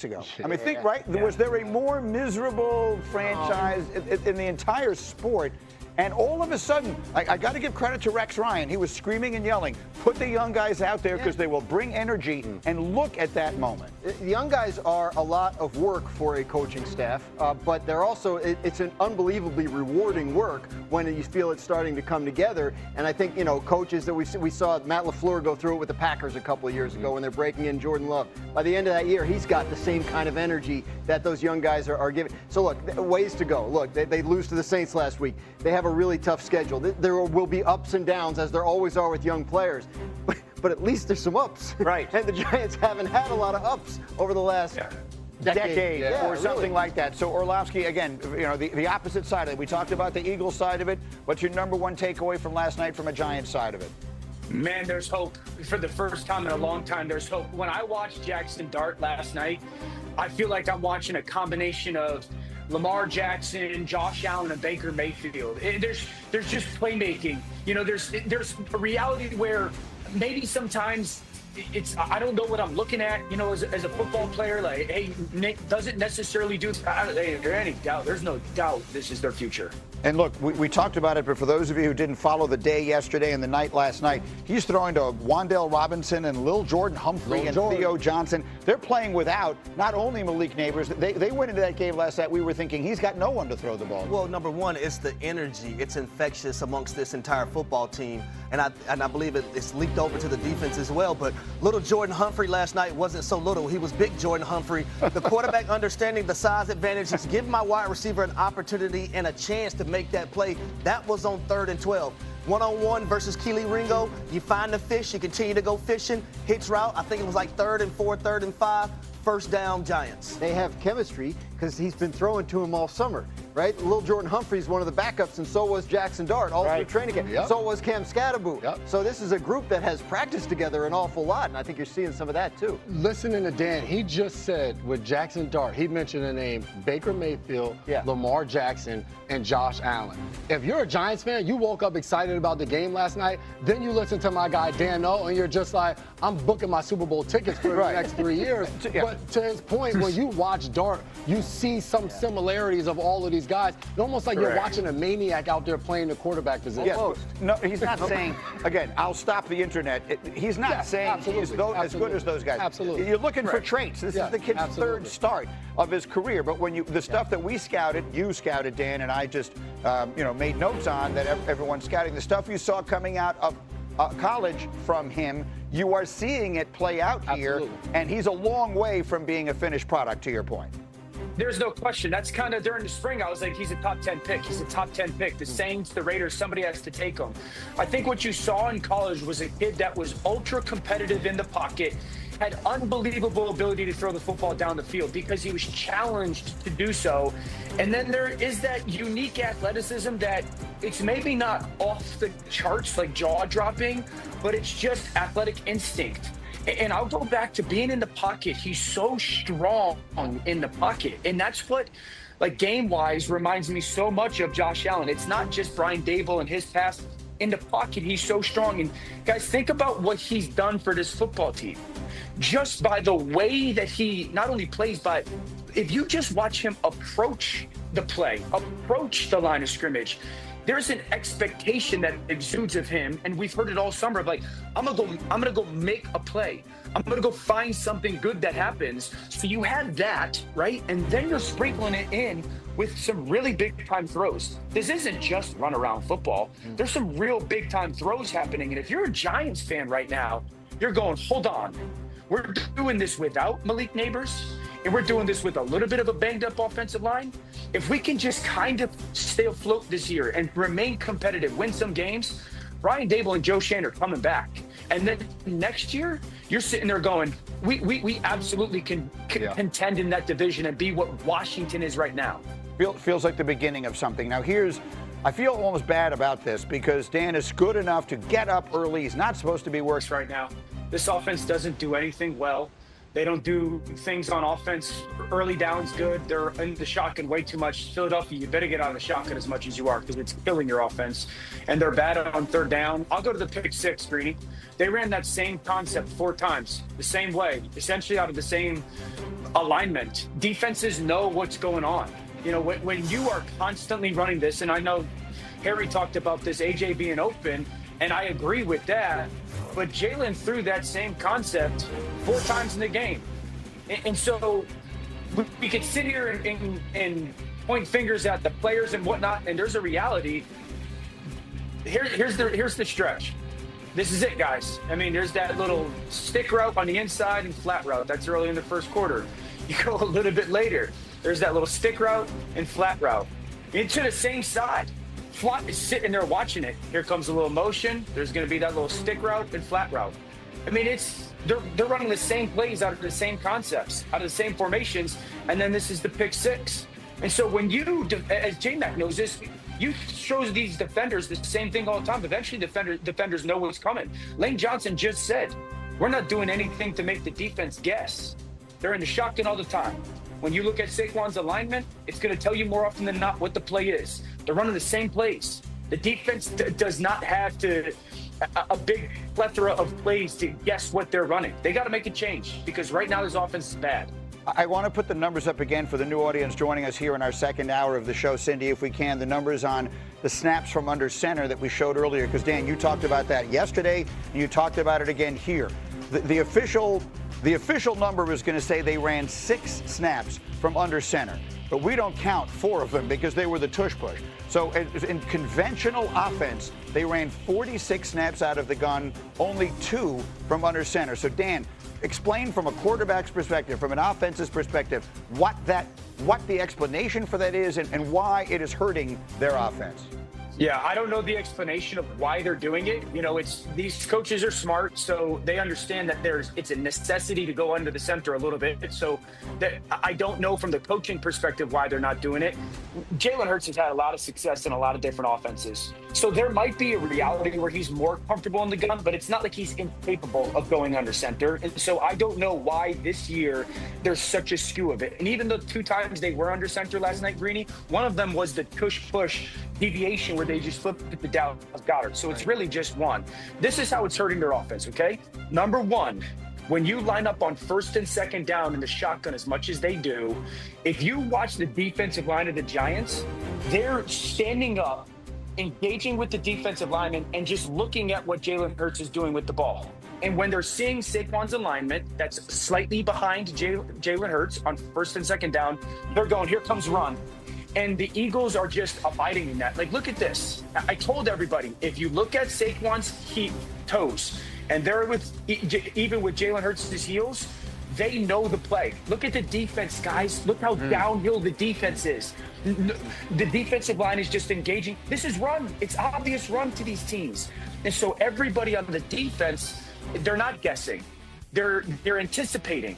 ago. I mean, think, right? Was there a more miserable franchise in the entire sport? And all of a sudden, I got to give credit to Rex Ryan. He was screaming and yelling, put the young guys out there because they will bring energy. And look at that moment. The young guys are a lot of work for a coaching staff, but they're also, it's an unbelievably rewarding work when you feel it's starting to come together. And I think, you know, coaches that we saw Matt LaFleur go through it with the Packers a couple of years ago when they're breaking in Jordan Love. By the end of that year, he's got the same kind of energy that those young guys are giving. So look, ways to go. Look, they lose to the Saints last week. They have a really tough schedule. There will be ups and downs, as there always are with young players. But at least there's some ups. Right. And the Giants haven't had a lot of ups over the last decade or something like that. So Orlovsky, again, you know, the opposite side of it. We talked about the Eagles side of it. What's your number one takeaway from last night from a Giants side of it? Man, there's hope. For the first time in a long time, there's hope. When I watched Jaxson Dart last night, I feel like I'm watching a combination of Lamar Jackson, Josh Allen, and Baker Mayfield. There's just playmaking. You know, there's a reality where maybe sometimes it's, I don't know what I'm looking at, you know, as a football player. Like, hey, Nick doesn't necessarily do, there's no doubt this is their future. And look, we talked about it, but for those of you who didn't follow the day yesterday and the night last night, he's throwing to Wan'Dale Robinson and Lil Jordan Humphrey and Theo Johnson. They're playing without not only Malik Neighbors. They went into that game last night. We were thinking he's got no one to throw the ball to. Well, number one, it's the energy. It's infectious amongst this entire football team. And I believe it's leaked over to the defense as well. But little Jordan Humphrey last night wasn't so little. He was big Jordan Humphrey. The quarterback understanding the size advantage is giving my wide receiver an opportunity and a chance to make that play. That was on 3rd and 12. One-on-one versus Keely Ringo. You find the fish, you continue to go fishing. Hitch route, I think it was like 3rd and 4, 3rd and 5. First down, Giants. They have chemistry because he's been throwing to him all summer, right? Little Jordan Humphrey's one of the backups, and so was Jaxson Dart, all through training camp. So was Cam Scatterboot. So this is a group that has practiced together an awful lot, and I think you're seeing some of that too. Listening to Dan, he just said with Jaxson Dart, he mentioned the name Baker Mayfield, Lamar Jackson, and Josh Allen. If you're a Giants fan, you woke up excited about the game last night, then you listen to my guy Dan O, and you're just like, I'm booking my Super Bowl tickets for the next 3 years. But to his point, when you watch Dart, you see some similarities of all of these guys. It's almost like you're watching a maniac out there playing the quarterback position. No, he's not saying, again, I'll stop the internet. He's not saying he's as good as those guys. Absolutely. You're looking for traits. This is the kid's third start of his career. But when the stuff that we scouted, you scouted, Dan, and I just, made notes on that everyone's scouting. The stuff you saw coming out of college from him, you are seeing it play out here, and he's a long way from being a finished product, to your point. There's no question. That's kind of during the spring, I was like, he's a top 10 pick. He's a top 10 pick. The Saints, the Raiders, somebody has to take him. I think what you saw in college was a kid that was ultra competitive in the pocket, had unbelievable ability to throw the football down the field because he was challenged to do so. And then there is that unique athleticism that it's maybe not off the charts, like jaw-dropping, but it's just athletic instinct. And I'll go back to being in the pocket. He's so strong in the pocket. And that's what, like, game-wise, reminds me so much of Josh Allen. It's not just Brian Dable and his pass. In the pocket, he's so strong. And, guys, think about what he's done for this football team. Just by the way that he not only plays, but if you just watch him approach the play, approach the line of scrimmage, there's an expectation that exudes of him, and we've heard it all summer of like, I'm gonna go make a play. I'm gonna go find something good that happens. So you have that, right? And then you're sprinkling it in with some really big time throws. This isn't just run around football. There's some real big time throws happening. And if you're a Giants fan right now, you're going, hold on. We're doing this without Malik Neighbors, and we're doing this with a little bit of a banged up offensive line. If we can just kind of stay afloat this year and remain competitive, win some games, Brian Dable and Joe Shannon are coming back. And then next year, you're sitting there going, we absolutely can contend in that division and be what Washington is right now. Feels like the beginning of something. Now I feel almost bad about this because Dan is good enough to get up early. He's not supposed to be worse right now. This offense doesn't do anything well They don't do things on offense. Early downs good. They're in the shotgun way too much. Philadelphia, you better get out of the shotgun as much as you are because it's killing your offense. And they're bad on third down. I'll go to the pick six, Greeny. They ran that same concept 4 times, the same way, essentially out of the same alignment. Defenses know what's going on. You know, when you are constantly running this, and I know Harry talked about this, AJ being open, and I agree with that, but Jaylen threw that same concept 4 times in the game. And so we could sit here and point fingers at the players and whatnot, and there's a reality. Here's the stretch. This is it, guys. I mean, there's that little stick route on the inside and flat route. That's early in the first quarter. You go a little bit later. There's that little stick route and flat route. Into the same side. Flott is sitting there watching it. Here comes a little motion. There's going to be that little stick route and flat route. I mean, they're running the same plays out of the same concepts, out of the same formations, and then this is the pick six. And so when you, as J-Mac knows this, you show these defenders the same thing all the time. Eventually, defenders know what's coming. Lane Johnson just said, we're not doing anything to make the defense guess. They're in the shotgun all the time. When you look at Saquon's alignment, it's going to tell you more often than not what the play is. They're running the same plays. The defense does not have a big plethora of plays to guess what they're running. They got to make a change because right now this offense is bad. I want to put the numbers up again for the new audience joining us here in our second hour of the show. Cindy, if we can, the numbers on the snaps from under center that we showed earlier, because, Dan, you talked about that yesterday, and you talked about it again here. The official number was going to say they ran 6 snaps from under center, but we don't count 4 of them because they were the tush push. So in conventional offense, they ran 46 snaps out of the gun, only 2 from under center. So, Dan, explain from a quarterback's perspective, from an offense's perspective, what the explanation for that is and why it is hurting their offense. Yeah, I don't know the explanation of why they're doing it. You know, these coaches are smart, so they understand that it's a necessity to go under the center a little bit. So I don't know from the coaching perspective why they're not doing it. Jalen Hurts has had a lot of success in a lot of different offenses. So there might be a reality where he's more comfortable in the gun, but it's not like he's incapable of going under center. And so I don't know why this year there's such a skew of it. And even the 2 times they were under center last night, Greeny, one of them was the push deviation where they just flipped it to Dallas Goedert. So it's really just one. This is how it's hurting their offense, okay? Number one, when you line up on first and second down in the shotgun as much as they do, if you watch the defensive line of the Giants, they're standing up, engaging with the defensive lineman, and just looking at what Jalen Hurts is doing with the ball. And when they're seeing Saquon's alignment that's slightly behind Jalen Hurts on first and second down, they're going, here comes run. And the Eagles are just abiding in that. Like, look at this. I told everybody, if you look at Saquon's toes, and they're even with Jalen Hurts' heels, they know the play. Look at the defense, guys. Look how downhill the defense is. The defensive line is just engaging. This is run. It's obvious run to these teams. And so everybody on the defense, they're not guessing. They're anticipating.